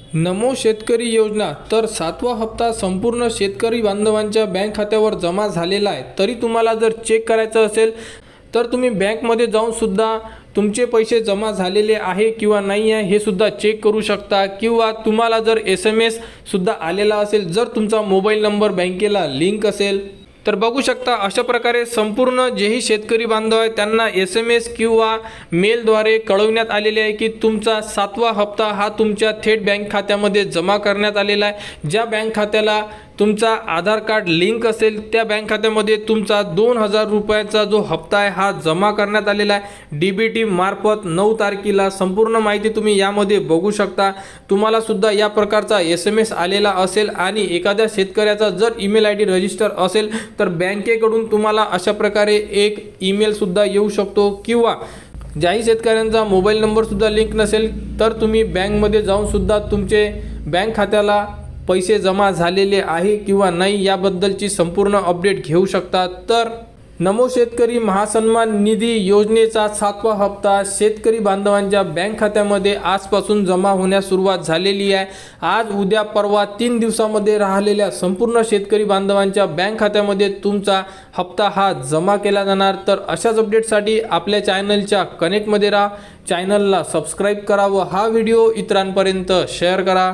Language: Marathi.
नमो शेतकरी योजना तर 7वा हप्ता संपूर्ण शेतकरी बांधवांच्या बँक खात्यावर जमा झालेला आहे। तरी तुम्हाला जर चेक करायचं असेल तर तुम्ही बँकमध्ये जाऊन सुद्धा तुमचे पैसे जमा झालेले आहे किंवा नाही आहे हे सुद्धा चेक करू शकता। किंवा तुम्हाला जर SMS सुद्धा आलेला असेल, जर तुमचा मोबाईल नंबर बँकेला लिंक असेल तर बघू शकता। अशा प्रकारे संपूर्ण जेही शेतकरी बांधव आहे त्यांना SMS किंवा मेलद्वारे कळवण्यात आलेले आहे की तुमचा 7वा हप्ता हा तुमच्या थेट बँक खात्यामध्ये जमा करण्यात आलेला आहे। ज्या बँक खात्याला तुमचा आधार कार्ड लिंक असेल त्या बँक खात्यामध्ये तुमचा 2000 रुपयाचा जो हप्ता आहे हा जमा करण्यात आलेला आहे DBT मार्फत 9 तारखेला। संपूर्ण माहिती तुम्ही यामध्ये बघू शकता। तुम्हाला सुद्धा या प्रकारचा SMS आलेला असेल आणि एखाद्या शेतकऱ्याचा जर ईमेल ID रजिस्टर असेल तर बँकेकडून तुम्हाला अशा प्रकारे एक ईमेल सुद्धा येऊ शकतो। किंवा ज्याही शेतकऱ्यांचा मोबाईल नंबर सुद्धा लिंक नसेल तर तुम्ही बँकमध्ये जाऊन सुद्धा तुमचे बँक खात्याला पैसे जमा झालेले आहे किंवा नाही याबद्दलची संपूर्ण अपडेट घेऊ शकता। तर नमो शेतकरी महासन्मान निधी योजनेचा 7वा हप्ता शेतकरी बांधवांच्या बँक खात्यामध्ये आजपासून जमा होण्यास सुरुवात झालेली आहे। आज उद्या परवा 3 दिवसामध्ये राहिलेल्या संपूर्ण शेतकरी बांधवांच्या बँक खात्यामध्ये तुमचा हप्ता हा जमा केला जाणार। तर अशाच अपडेटसाठी आपल्या चॅनलच्या कनेक्टमध्ये राहा, चॅनलला सबस्क्राईब करा व हा व्हिडिओ इतरांपर्यंत शेअर करा।